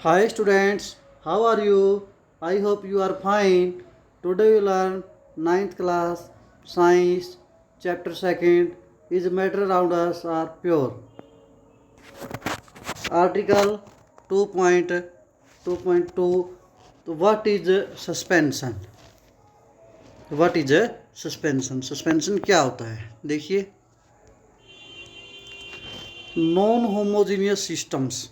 Hi students, how are you? I hope you are fine. Today we learn ninth class science chapter 2nd is matter around us are pure. Article 2.2.2 what is suspension? What is suspension? Suspension क्या होता है? देखिए non homogeneous systems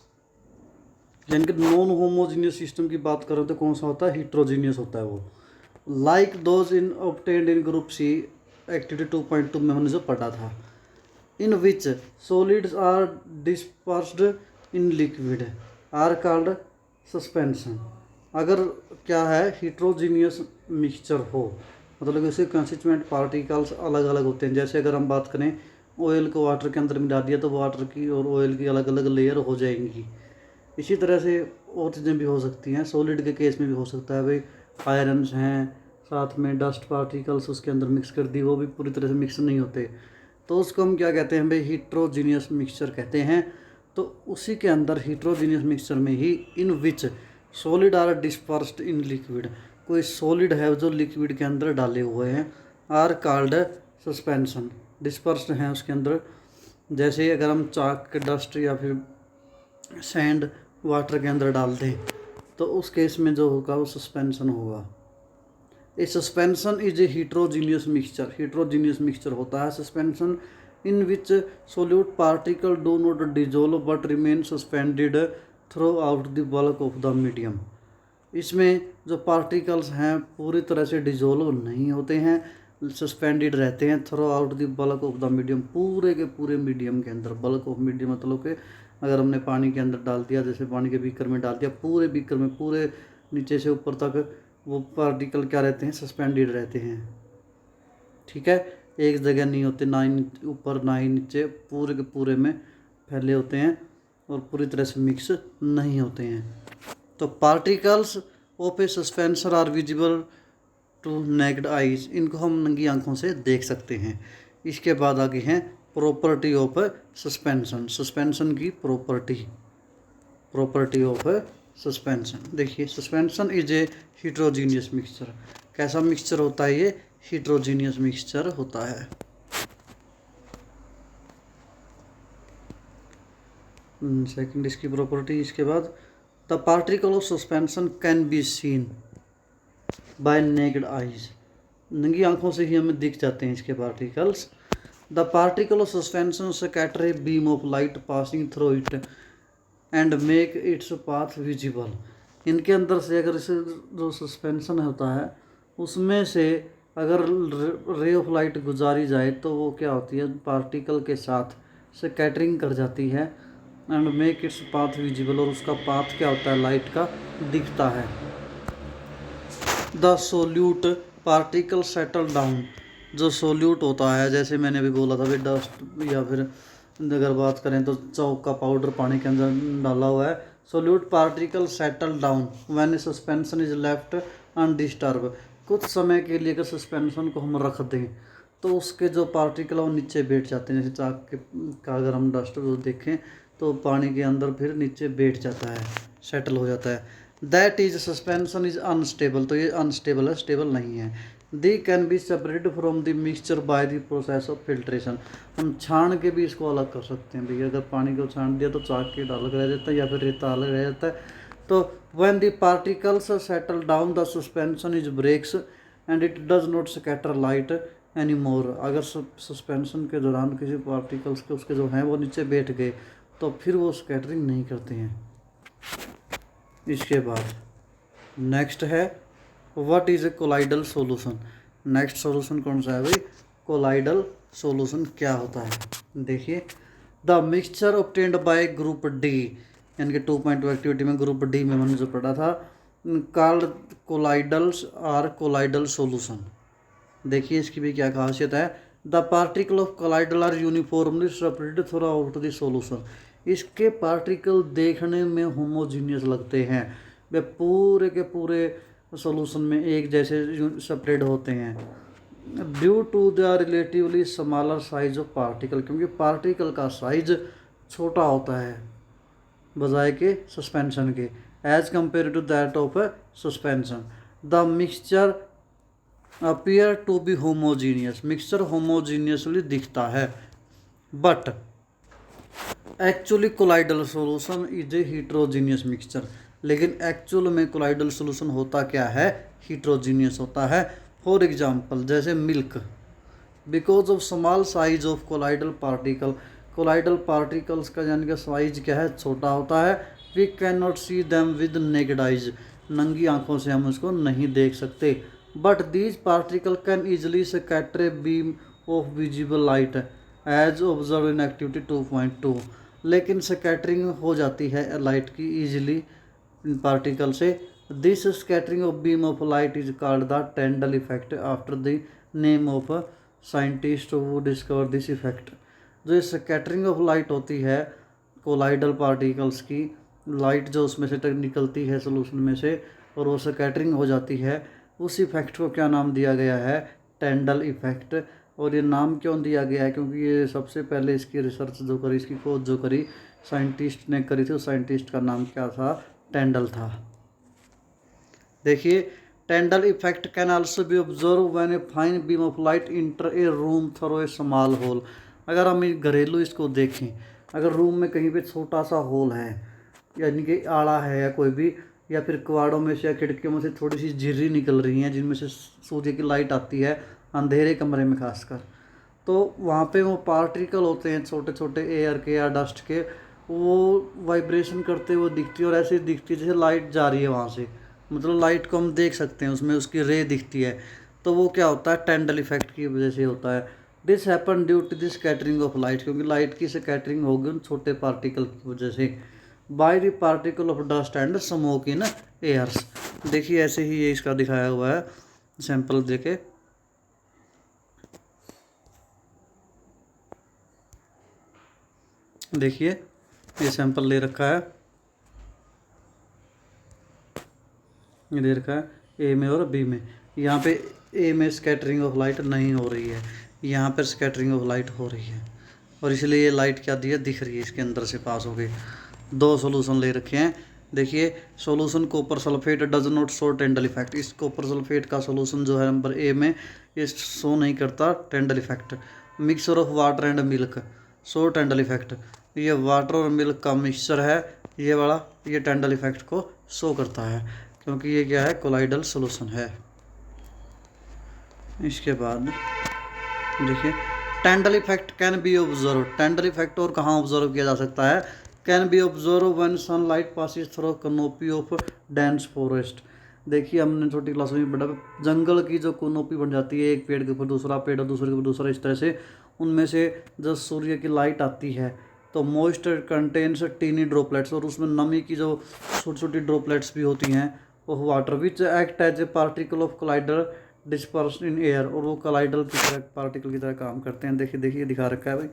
यानी कि non homogeneous system की बात करें तो कौन सा होता है? हिट्रोजीनियस होता है वो। Like those in obtained in group C activity 2.2 में हमने जो पढ़ा था, in which solids are dispersed in liquid are called suspension. अगर क्या है हिट्रोजीनियस मिक्सचर हो, मतलब कि उसके कंस्टिट्यूएंट पार्टिकल्स अलग अलग होते हैं। जैसे अगर हम बात करें ऑयल को वाटर के अंदर मिला दिया तो वाटर की और ऑयल की अलग अलग लेयर हो जाएंगी। इसी तरह से और चीज़ें भी हो सकती हैं। सॉलिड के केस में भी हो सकता है भाई, आयरन्स हैं, साथ में डस्ट पार्टिकल्स उसके अंदर मिक्स कर दी, वो भी पूरी तरह से मिक्स नहीं होते, तो उसको हम क्या कहते हैं भाई? हिट्रोजीनियस मिक्सचर कहते हैं। तो उसी के अंदर हिट्रोजीनियस मिक्सचर में ही in which solid are dispersed in liquid, कोई सॉलिड है जो लिक्विड के अंदर डाले हुए हैं, आर कॉल्ड सस्पेंशन, डिस्पर्स्ड हैं उसके अंदर। जैसे अगर हम चाक के डस्ट या फिर सैंड वाटर के अंदर डाल दें तो उस केस में जो होगा वो सस्पेंशन होगा। A suspension is a heterogeneous mixture, heterogeneous mixture होता है suspension in which solute particle do not dissolve but remain suspended throughout the bulk of the medium. इसमें जो पार्टिकल्स हैं पूरी तरह से डिजोल्व नहीं होते हैं, सस्पेंडेड रहते हैं through out the bulk of the medium, पूरे के पूरे मीडियम के अंदर। बल्क ऑफ मीडियम मतलब कि अगर हमने पानी के अंदर डाल दिया, जैसे पानी के बीकर में डाल दिया, पूरे बीकर में पूरे नीचे से ऊपर तक वो पार्टिकल क्या रहते हैं? सस्पेंडेड रहते हैं। ठीक है, एक जगह नहीं होते, ना ही ऊपर ना ही नीचे, पूरे के पूरे में फैले होते हैं और पूरी तरह से मिक्स नहीं होते हैं। तो particles of a suspension are visible to naked eyes, इनको हम नंगी आंखों से देख सकते हैं। इसके बाद आगे हैं प्रॉपर्टी ऑफ सस्पेंशन, सस्पेंशन की प्रॉपर्टी ऑफ सस्पेंशन। देखिए suspension is a heterogeneous mixture. कैसा मिक्सचर होता है ये? हिट्रोजीनियस मिक्सचर होता है। सेकंड इसकी प्रॉपर्टी। इसके बाद the particle of suspension can be seen by naked eyes, नंगी आंखों से ही हमें दिख जाते हैं इसके particles. The particle of suspension scatter a beam of light passing through it and make its path visible. इनके अंदर से अगर इसे जो सस्पेंशन होता है उसमें से अगर रे ऑफ लाइट गुजारी जाए तो वो क्या होती है? पार्टिकल के साथ स्कैटरिंग कर जाती है and make its path visible, और उसका पाथ क्या होता है? लाइट का दिखता है। The solute particle settle down, जो सोल्यूट होता है, जैसे मैंने अभी बोला था भाई डस्ट या फिर अगर बात करें तो चौक का पाउडर पानी के अंदर डाला हुआ है। Solute particle settle down when suspension is left undisturb, कुछ समय के लिए अगर सस्पेंशन को हम रख दें तो उसके जो पार्टिकल वो नीचे बैठ जाते हैं। जैसे चाक के का अगर हम डस्ट को देखें तो पानी के अंदर फिर नीचे बैठ जाता है, सेटल हो जाता है। That is suspension is unstable, तो ये अनस्टेबल है, स्टेबल नहीं है। They can be separated from the mixture by the process of filtration, हम छान के भी इसको अलग कर सकते हैं। भैया अगर पानी को छान दिया तो चाक के अलग रह जाता है या फिर रेता अलग रह जाता है। तो when the particles settle down the suspension is breaks and it does not scatter light any more, अगर सस्पेंशन के दौरान किसी पार्टिकल्स के उसके जो हैं वो नीचे बैठ गए तो फिर वो स्कैटरिंग नहीं करते हैं। इसके बाद नेक्स्ट है what is a colloidal solution. Next solution कौन सा है भाई? कोलाइडल सॉल्यूशन क्या होता है? देखिए the mixture obtained by group D, यानी कि 2.2 एक्टिविटी में ग्रुप डी में मैंने जो पढ़ा था, called colloidals or colloidal solution. देखिए इसकी भी क्या खासियत है? The particle of colloidal are uniformly separated throughout the solution, इसके पार्टिकल देखने में होमोजीनियस लगते हैं, वे पूरे के पूरे सॉल्यूशन में एक जैसे सेपरेट होते हैं। Due to the relatively smaller size of particle, क्योंकि पार्टिकल का साइज छोटा होता है, बजाय के सस्पेंशन के, as compare to that of suspension. The mixture appear to be homogeneous, mixture homogeneously दिखता है, but actually colloidal solution is a heterogeneous mixture, लेकिन एक्चुअल में कोलाइडल सोल्यूशन होता क्या है, हीट्रोजीनियस होता है। फॉर एग्जांपल जैसे milk, because of small size of colloidal particle, colloidal particles का यानी कि साइज क्या है, छोटा होता है। We can not see them with naked eyes, नंगी आंखों से हम उसको नहीं देख सकते। But these particle can easily scatter a beam of visible light as observe in activity 2.2, लेकिन स्कैटरिंग हो जाती है लाइट की ईजिली इन पार्टिकल से। This scattering of beam of light is called the Tyndall effect after the name of scientist who discover this effect. जो scattering of light होती है कोलाइडल पार्टिकल्स की, लाइट जो उसमें से निकलती है सोल्यूशन में से और वो स्कैटरिंग हो जाती है, उस इफेक्ट को क्या नाम दिया गया है, टेंडल इफेक्ट। और ये नाम क्यों दिया गया है, क्योंकि ये सबसे पहले इसकी रिसर्च जो करी, इसकी खोज जो करी साइंटिस्ट ने करी थी, उस साइंटिस्ट का नाम क्या था, टेंडल था। देखिए, Tyndall effect can also be observe when a fine beam of light enter a room through a small hole. अगर हम घरेलू इसको देखें, अगर रूम में कहीं पे छोटा सा होल है, यानी कि आड़ा है या कोई भी, या फिर कवाड़ों में से या खिड़कियों में से थोड़ी सी झिर्री निकल रही हैं जिनमें से सूर्य की लाइट आती है अंधेरे कमरे में खासकर, तो वहाँ पे वो पार्टिकल होते हैं छोटे छोटे एयर के या डस्ट के, वो वाइब्रेशन करते हुए दिखती है और ऐसे दिखती है जैसे लाइट जा रही है वहाँ से, मतलब लाइट को हम देख सकते हैं, उसमें उसकी रे दिखती है। तो वो क्या होता है, टेंडल इफेक्ट की वजह से होता है। This happen due to this scattering of light, क्योंकि लाइट की स्कैटरिंग होगी उन छोटे पार्टिकल की वजह से, by the particle of dust and smoke in airs. देखिए ऐसे ही ये इसका दिखाया हुआ है, सैंपल देखे, देखिए ये सैंपल ले रखा है, ये दे रखा है ए में और बी में। यहाँ पे ए में स्कैटरिंग ऑफ लाइट नहीं हो रही है, यहाँ पर स्कैटरिंग ऑफ लाइट हो रही है, और इसलिए ये लाइट क्या दी है, दिख रही है, इसके अंदर से पास हो गई। दो सॉल्यूशन ले रखे हैं, देखिए solution copper sulphate does not show Tyndall effect. इस कॉपर सल्फेट का सॉल्यूशन जो है नंबर ए में, ये शो नहीं करता Tyndall effect. Mixture of water and milk show Tyndall effect, ये वाटर और मिल्क का मिक्सचर है ये वाला, ये टेंडल इफेक्ट को शो करता है, क्योंकि ये क्या है, कोलाइडल सॉल्यूशन है। इसके बाद देखिए, Tyndall effect can be observe, Tyndall effect और कहाँ ऑब्जर्व किया जा सकता है, can be observe when sunlight passes through canopy of dense forest. देखिए हमने छोटी क्लास में पढ़ा, जंगल की जो कैनोपी बन जाती है, एक पेड़ के ऊपर दूसरा पेड़ और दूसरे के ऊपर दूसरा, इस तरह से उनमें से जब सूर्य की लाइट आती है तो मॉइस्चर कंटेन्स टीनी ड्रॉपलेट्स, और उसमें नमी की जो छोटी छोटी ड्रॉपलेट्स भी होती हैं of water which act as a particle of colloidal disperse in air, और वो कोलाइडल की तरह पार्टिकल की तरह काम करते हैं। देखिए देखिए दिखा रखा है भाई,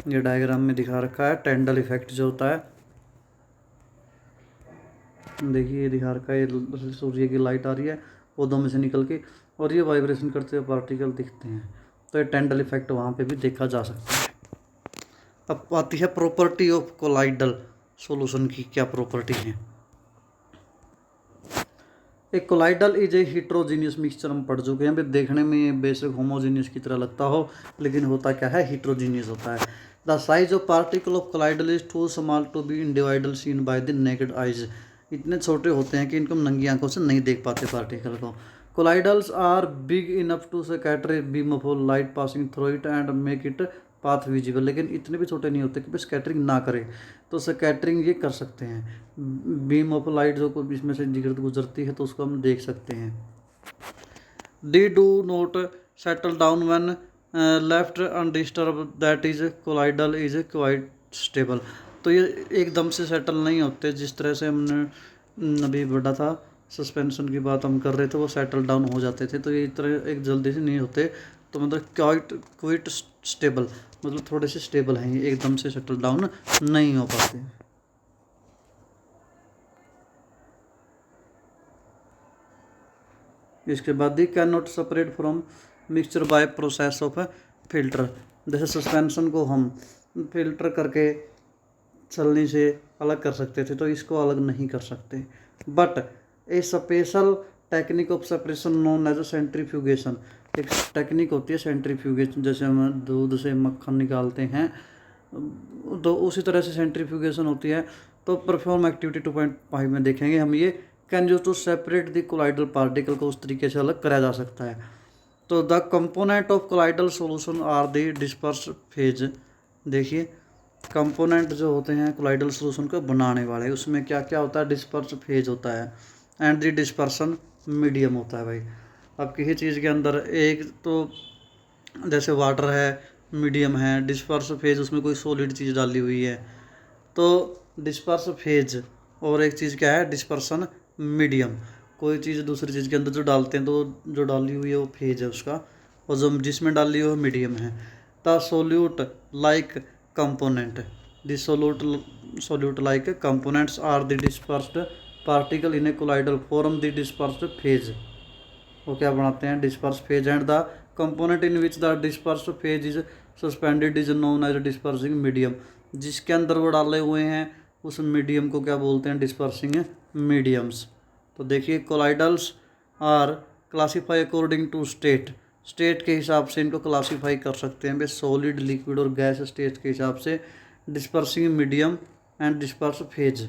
ये डायग्राम में दिखा रखा है टेंडल इफेक्ट जो होता है, देखिए ये दिखा रखा है, ये सूर्य की लाइट आ रही है पौधों में से निकल के, और ये वाइब्रेशन करते हुए पार्टिकल दिखते हैं, तो ये टेंडल इफेक्ट वहाँ पे भी देखा जा सकता है। अब आती है प्रॉपर्टी ऑफ कोलाइडल सॉल्यूशन की, क्या प्रॉपर्टी है। एक colloidal is a heterogeneous mixture, हम पढ़ चुके हैं भाई, देखने में ये बेसिक होमोजीनियस की तरह लगता हो, लेकिन होता क्या है, हीट्रोजीनियस होता है। The size of particle of colloidal is too small to be individual seen by the naked eyes, इतने छोटे होते हैं कि इनको हम नंगी आंखों से नहीं देख पाते पार्टिकल को। Colloidals are big enough to scatter a beam of light passing through it and make it path visible, लेकिन इतने भी छोटे नहीं होते कि स्कैटरिंग ना करे, तो स्कैटरिंग ये कर सकते हैं। बीम ऑफ लाइट जो कोई इसमें से गुजरती है तो उसको हम देख सकते हैं। They do not settle down when left undisturb, that is colloidal is quite stable. तो ये एकदम से सेटल नहीं होते, जिस तरह से हमने अभी बढ़ा था सस्पेंशन की बात हम कर रहे थे, वो सेटल डाउन हो जाते थे, तो ये इतना एक जल्दी से नहीं होते, तो मतलब क्वाइट स्टेबल, मतलब थोड़े से स्टेबल हैं, ये एकदम से सेटल डाउन नहीं हो पाते। इसके बाद they can not separate from mixture by process of filter, जैसे सस्पेंशन को हम फिल्टर करके छलनी से अलग कर सकते थे, तो इसको अलग नहीं कर सकते। But a special technique of separation known as centrifugation, एक टेक्निक होती है सेंट्रीफ्यूगेशन, जैसे हम दूध से मक्खन निकालते हैं तो उसी तरह से सेंट्रीफ्यूगेशन होती है। तो परफॉर्म एक्टिविटी 2.5 में देखेंगे हम ये can use to separate the colloidal particle को उस तरीके से अलग करा जा सकता है। तो the component of colloidal solution are the disperse phase. देखिए कंपोनेंट जो होते हैं कोलाइडल सॉल्यूशन को बनाने वाले, उसमें क्या क्या होता है, डिस्पर्स फेज होता है एंड द डिस्पर्सन मीडियम होता है। भाई अब किसी चीज़ के अंदर एक तो जैसे वाटर है, मीडियम है, डिस्पर्स फेज उसमें कोई सॉलिड चीज़ डाली हुई है, तो डिस्पर्स फेज, और एक चीज़ क्या है डिस्पर्सन मीडियम, कोई चीज़ दूसरी चीज़ के अंदर जो डालते हैं तो जो डाली हुई है वो फेज है उसका, और जो जिसमें डाली हुई है वो मीडियम है। The solute like component, the solute like components are the dispersed particle in a colloidal form the dispersed phase. वो क्या बनाते हैं, disperse phase, and the component in which the dispersed phase is suspended is known as dispersing medium. जिसके अंदर वो डाले हुए हैं उस मीडियम को क्या बोलते हैं, डिस्पर्सिंग मीडियम्स। तो देखिए colloidals are classify according to state, state के हिसाब से इनको क्लासीफाई कर सकते हैं भाई, सॉलिड, लिक्विड और गैस स्टेट के हिसाब से, dispersing medium and disperse phase,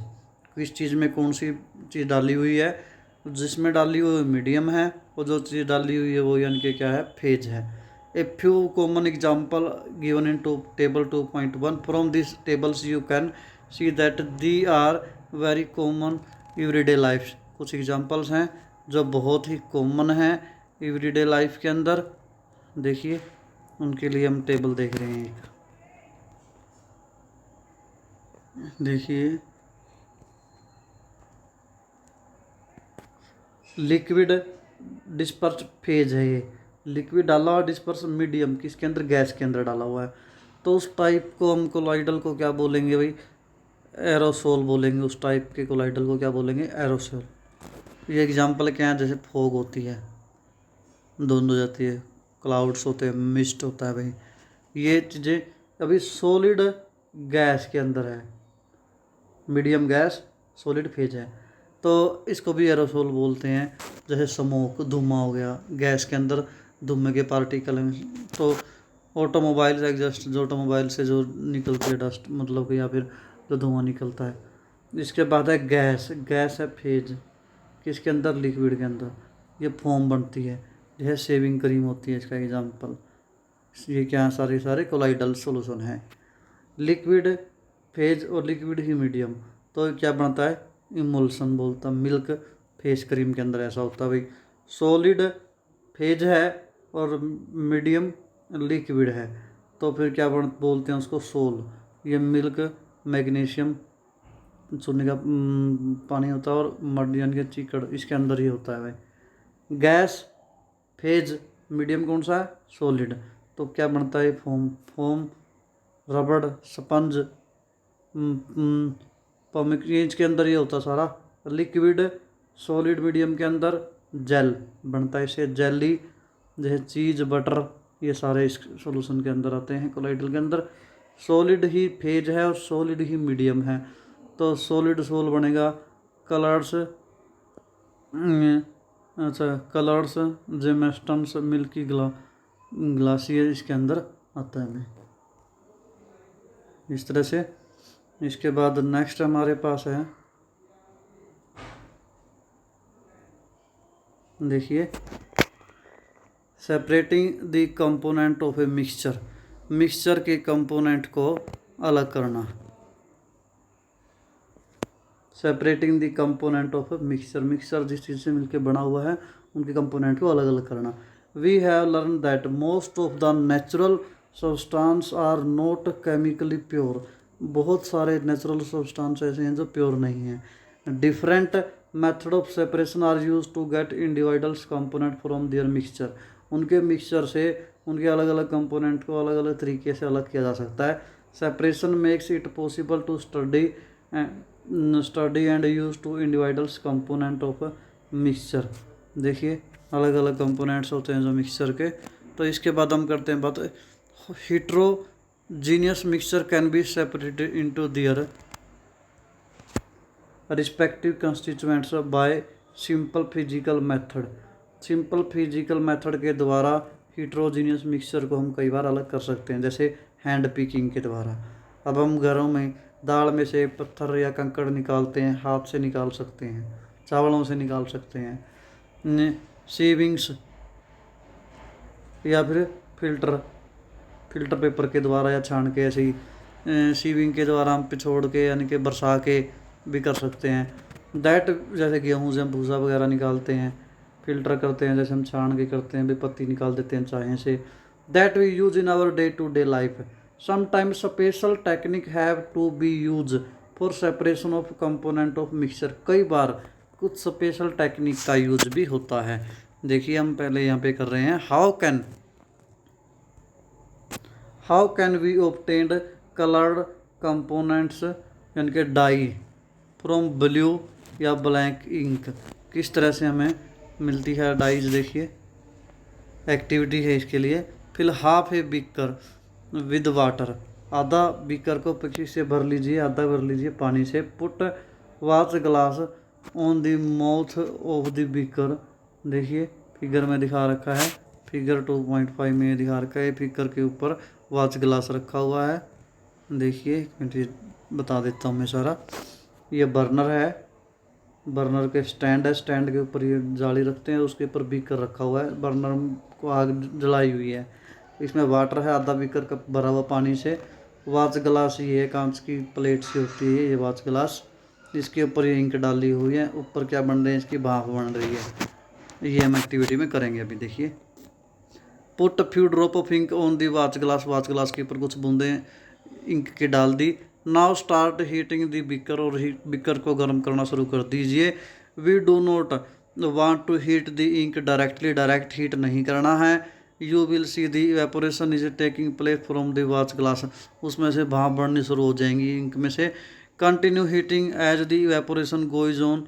किस चीज़ में कौन सी चीज़ डाली हुई है, जिसमें डाली हुई मीडियम है और जो चीज़ डाली हुई है वो यानी कि क्या है, फेज है। A few common example given in table 2.1 from this tables you can see that they are very common everyday life. कुछ एग्जांपल्स हैं जो बहुत ही कॉमन हैं एवरीडे लाइफ के अंदर, देखिए उनके लिए हम टेबल देख रहे हैं एक, देखिए लिक्विड डिस्पर्स फेज है ये, लिक्विड डाला हुआ, डिस्पर्स मीडियम किसके अंदर, गैस के अंदर डाला हुआ है। तो उस टाइप को हम कोलाइडल को क्या बोलेंगे भाई, एरोसोल बोलेंगे। उस टाइप के कोलाइडल को क्या बोलेंगे, एरोसोल। ये एग्जांपल क्या है, जैसे फॉग होती है, धुंध हो जाती है, क्लाउड्स होते हैं, मिस्ट होता है भाई, ये चीज़ें अभी सॉलिड गैस के अंदर है, मीडियम गैस सॉलिड फेज है, तो इसको भी एरोसोल बोलते हैं। जैसे स्मोक, धुआं हो गया, गैस के अंदर धुएं के पार्टिकल हैं, तो ऑटोमोबाइल से एग्जॉस्ट, जो ऑटोमोबाइल से जो निकलती है डस्ट, मतलब कि या फिर जो धुआं निकलता है। इसके बाद है गैस, गैस है फेज किसके अंदर, लिक्विड के अंदर, ये फोम बनती है, यह शेविंग क्रीम होती है इसका एग्जांपल। ये क्या सारे सारे कोलाइडल सॉल्यूशन है। लिक्विड फेज और लिक्विड ही मीडियम, तो क्या बनता है, इमल्सन बोलता, मिल्क फेस क्रीम के अंदर ऐसा होता है भाई। सॉलिड फेज है और मीडियम लिक्विड है, तो फिर क्या बोलते हैं उसको, सोल। ये मिल्क, मैग्नीशियम, चूने का पानी होता है, और मड यानी कि चीकड़ इसके अंदर ही होता है भाई। गैस फेज मीडियम कौन सा है, सॉलिड, तो क्या बनता है, फोम, फोम, रबड़, स्पंज, पॉमिक्रेट के अंदर ये होता सारा। लिक्विड सॉलिड मीडियम के अंदर जेल बनता है, इसे जेली, जैसे चीज़, बटर, ये सारे इस सॉल्यूशन के अंदर आते हैं कोलाइडल के अंदर। सॉलिड ही फेज है और सॉलिड ही मीडियम है, तो सॉलिड सोल बनेगा। कलर्स, अच्छा कलर्स, जेमेस्टन्स, मिल्की ग्लासियर इसके अंदर आता है इस तरह से। इसके बाद नेक्स्ट हमारे पास है, देखिए separating the component of a mixture, mixture के कंपोनेंट को अलग करना। Separating the component of a mixture, mixture जिस चीज़ से मिलकर बना हुआ है उनके कंपोनेंट को अलग अलग करना। We have learn that most of the natural substance are not chemically pure, बहुत सारे नेचुरल सब्सटेंस ऐसे हैं जो प्योर नहीं हैं। Different method of separation are use to get individuals component from their mixture, उनके मिक्सचर से उनके अलग अलग कंपोनेंट को अलग अलग तरीके से अलग किया जा सकता है। Separation makes it possible to study and use to individuals component of mixture. देखिए अलग अलग कंपोनेंट्स होते हैं जो मिक्सचर के। तो इसके बाद हम करते हैं बात, heterogeneous mixture can be separated into their respective constituents bye simple physical method. Simple physical method के द्वारा हीट्रोजीनियस मिक्सचर को हम कई बार अलग कर सकते हैं, जैसे हैंड पिकिंग के द्वारा। अब हम घरों में दाल में से पत्थर या कंकड़ निकालते हैं, हाथ से निकाल सकते हैं, चावलों से निकाल सकते हैं। शेविंग्स या फिर फिल्टर पेपर के द्वारा या छान के ऐसे ही सीविंग के द्वारा हम पिछोड़ के यानी कि बरसा के भी कर सकते हैं। दैट जैसे गेहूँ से हम भूसा वगैरह निकालते हैं, फिल्टर करते हैं, जैसे हम छान के करते हैं, भी पत्ती निकाल देते हैं चाहे से। That we use in our day to day life. Sometimes special technique have to be use for separation of component of mixture. कई बार कुछ स्पेशल टेक्निक का यूज भी होता है। देखिए हम पहले यहाँ पे कर रहे हैं how can we obtain coloured components यानी कि डाई फ्रॉम ब्लू या ब्लैक इंक। किस तरह से हमें मिलती है डाइज। देखिए एक्टिविटी है इसके लिए। फिर half a beaker with water. आधा बीकर को पक्षी से भर लीजिए, आधा भर लीजिए पानी से। Put watch glass on the mouth of the beaker. देखिए फिगर में दिखा रखा है, फिगर 2.5 में दिखा रखा है। फिगर के ऊपर वाच ग्लास रखा हुआ है। देखिए एक मिनट बता देता हूँ मैं सारा। ये बर्नर है, बर्नर के स्टैंड है, स्टैंड के ऊपर ये जाली रखते हैं, उसके ऊपर बीकर रखा हुआ है, बर्नर को आग जलाई हुई है। इसमें वाटर है, आधा बीकर का भरा हुआ पानी से। वाच ग्लास ये है, कांच की प्लेट सी होती है ये वाच ग्लास। इसके ऊपर ये इंक डाली हुई है, ऊपर क्या बन रहे हैं, इसकी भाप बन रही है। ये हम एक्टिविटी में करेंगे अभी। देखिए put few drop of ink on the watch glass के ऊपर कुछ बूंदे इंक के डाल दी। Now start heating the beaker, और बीकर को गर्म करना शुरू कर दीजिए। We do not want to heat the ink directly, direct heat नहीं करना है। You will see the evaporation is taking place from the watch glass. उसमें से भाप बढ़नी शुरू हो जाएंगी इंक में से। Continue heating as the evaporation goes on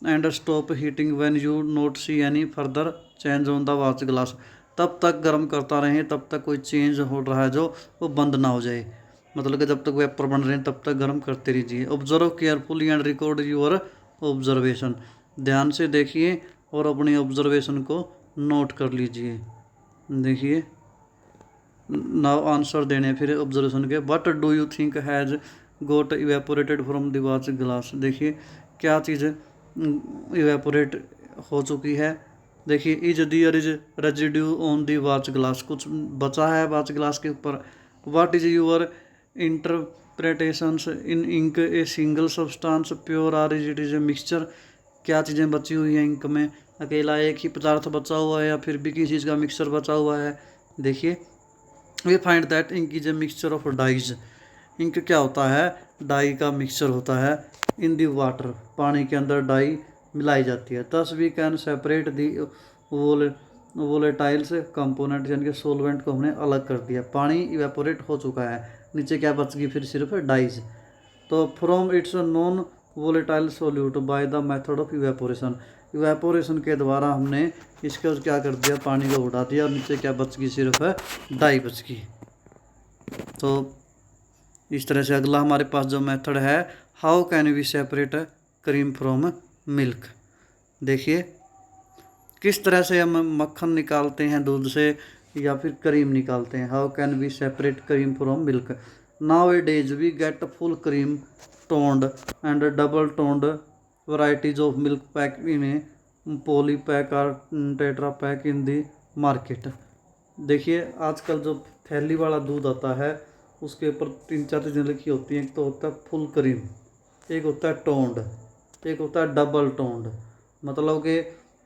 and stop heating when you not see any further change on the watch glass. तब तक गर्म करता रहें, तब तक कोई चेंज हो रहा है जो वो बंद ना हो जाए। मतलब कि जब तक वेपर बन रहे हैं तब तक गर्म करते रहिए। Observe carefully and record your observation. ध्यान से देखिए और अपनी ऑब्जर्वेशन को नोट कर लीजिए। देखिए नाउ आंसर देने फिर ऑब्जर्वेशन के। What do you think has got evaporated from the watch glass. देखिए क्या चीज़ इवेपोरेट हो चुकी है। देखिए is there is residue on the watch glass, कुछ बचा है वाच ग्लास के ऊपर। What is your interpretations in ink a single substance pure or is it is a mixture. क्या चीज़ें बची हुई हैं इंक में, अकेला एक ही पदार्थ बचा हुआ है या फिर भी किसी चीज़ का मिक्सचर बचा हुआ है। देखिए we find that ink is a mixture of dyes. Ink क्या होता है, डाई का मिक्सचर होता है। इन दी वाटर, पानी के अंदर डाई मिलाई जाती है। Thus we can separate the volatiles component यानी कि सोलवेंट को हमने अलग कर दिया। पानी इवेपोरेट हो चुका है, नीचे क्या बच गई फिर सिर्फ डाइज। तो from its non volatile solute by the method of evaporation. Evaporation के द्वारा हमने इसका क्या कर दिया, पानी को उड़ा दिया और नीचे क्या बच गई, सिर्फ डाई बच गई। तो इस तरह से अगला हमारे पास जो मेथड है, how can we separate cream from milk. देखिए किस तरह से हम मक्खन निकालते हैं दूध से या फिर क्रीम निकालते हैं। How can we separate cream from milk. Nowadays we get full cream toned and double toned varieties of milk pack in a poly pack और tetra pack in the market. देखिए आजकल जो थैली वाला दूध आता है उसके ऊपर 3-4 चीज़ें लिखी होती हैं। एक तो होता है फुल क्रीम, एक होता है टोन्ड, एक होता है डबल टोन्ड। मतलब कि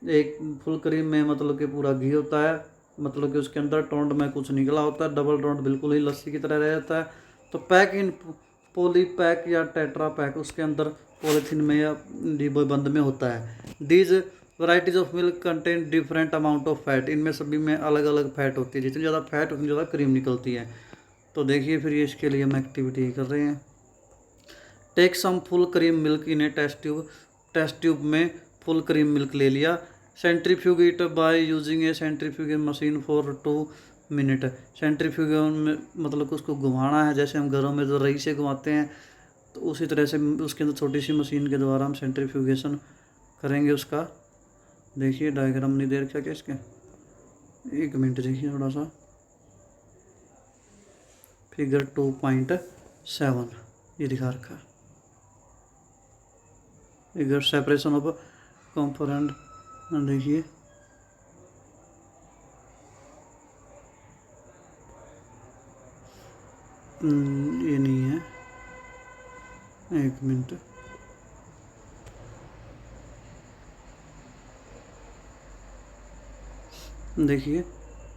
एक फुल क्रीम में मतलब कि पूरा घी होता है, मतलब कि उसके अंदर टोन्ड में कुछ निकला होता है। डबल टोन्ड बिल्कुल ही लस्सी की तरह रह जाता है। तो पैक इन पोली पैक या टेट्रा पैक, उसके अंदर पॉलीथीन में या डिब्बे बंद में होता है। These varieties of milk contain different amount of fat. इनमें सभी में अलग अलग फैट होती है, जितनी ज़्यादा फैट उतनी ज़्यादा क्रीम निकलती है। तो देखिए फिर ये इसके लिए हम एक्टिविटी कर रहे हैं। Take some full cream milk in a test tube. Test tube में फुल क्रीम मिल्क ले लिया। Centrifuge it by using a centrifugal machine for 2 minute. Centrifugal में मतलब कि उसको घुमाना है, जैसे हम घरों में जो रही से घुमाते हैं तो उसी तरह से उसके अंदर छोटी सी मशीन के द्वारा हम सेंट्रीफ्यूगेशन करेंगे उसका। देखिए डायग्राम नहीं दे रखा क्या इसके, 1 मिनट देखिए थोड़ा सा। फिगर 2.7 ये दिखा रखा है, फिगर सेपरेशन ऑफ कंपोनेंट। देखिए ये नहीं है, 1 मिनट। देखिए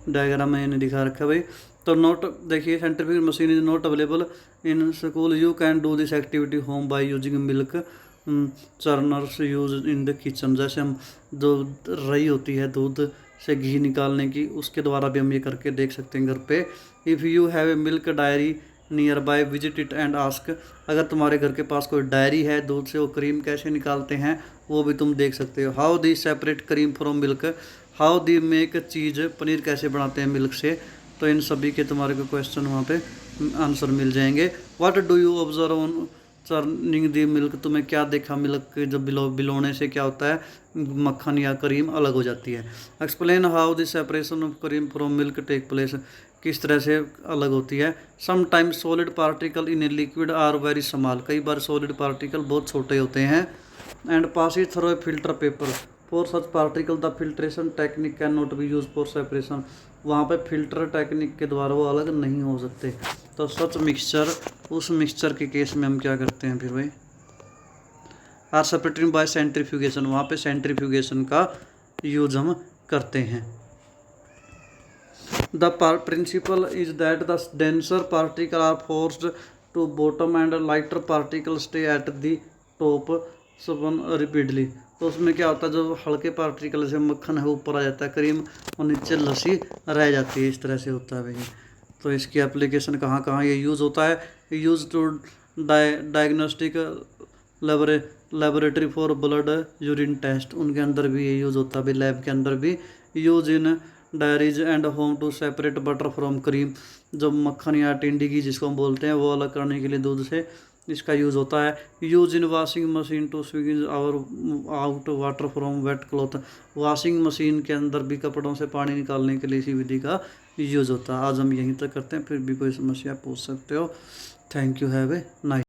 डायग्राम में नहीं दिखा रखा भाई। तो नोट देखिए, centrifugal machine is not available in school, you can do this activity home by using milk churners use in the kitchen. जैसे हम दूध रही होती है दूध से घी निकालने की, उसके द्वारा भी हम ये करके देख सकते हैं घर पे। If you have a milk diary near by visit it and ask. अगर तुम्हारे घर के पास कोई डायरी है दूध से वो क्रीम कैसे निकालते हैं वो भी तुम देख सकते हो। How they separate cream from milk, how they make cheese, paneer कैसे बनाते हैं मिल्क से। तो इन सभी के तुम्हारे को क्वेश्चन वहाँ पे आंसर मिल जाएंगे। What do you observe on churning the milk, तुम्हें क्या देखा मिल्क के जब बिलोने से क्या होता है, मक्खन या क्रीम अलग हो जाती है। Explain how the separation of cream from milk take place, किस तरह से अलग होती है। Sometimes solid particle in a liquid are very small, कई बार सॉलिड पार्टिकल बहुत छोटे होते हैं। And pass it through a filter paper for such particle the filtration technique can not be use for separation. वहाँ पे फिल्टर टेक्निक के द्वारा वो अलग नहीं हो सकते। तो सच मिक्सचर, उस मिक्सचर के केस में हम क्या करते हैं फिर भाई, आर सेपरेटिंग बाय सेंट्रीफ्यूगेशन, वहाँ पे सेंट्रीफ्यूगेशन का यूज हम करते हैं। The principle is that the denser particle are forced to bottom and lighter particle stay at the top spun repeatedly. तो उसमें क्या होता है, जो हल्के पार्टिकल से मक्खन है ऊपर आ जाता है, क्रीम और नीचे लस्सी रह जाती है, इस तरह से होता है भाई। तो इसकी एप्लीकेशन कहाँ कहाँ ये यूज़ होता है, use to diagnostic laboratory for blood urine test, उनके अंदर भी ये यूज़ होता है भाई, लैब के अंदर भी। Use in dairies and home to separate butter from cream, जो मक्खन या टिंडी की जिसको हम बोलते हैं वो अलग करने के लिए दूध से इसका यूज़ होता है। Use in washing machine to squeeze our out water from wet cloth, washing machine के अंदर भी कपड़ों से पानी निकालने के लिए इसी विधि का यूज़ होता है। आज हम यहीं तक करते हैं, फिर भी कोई समस्या पूछ सकते हो। Thank you, have a nice.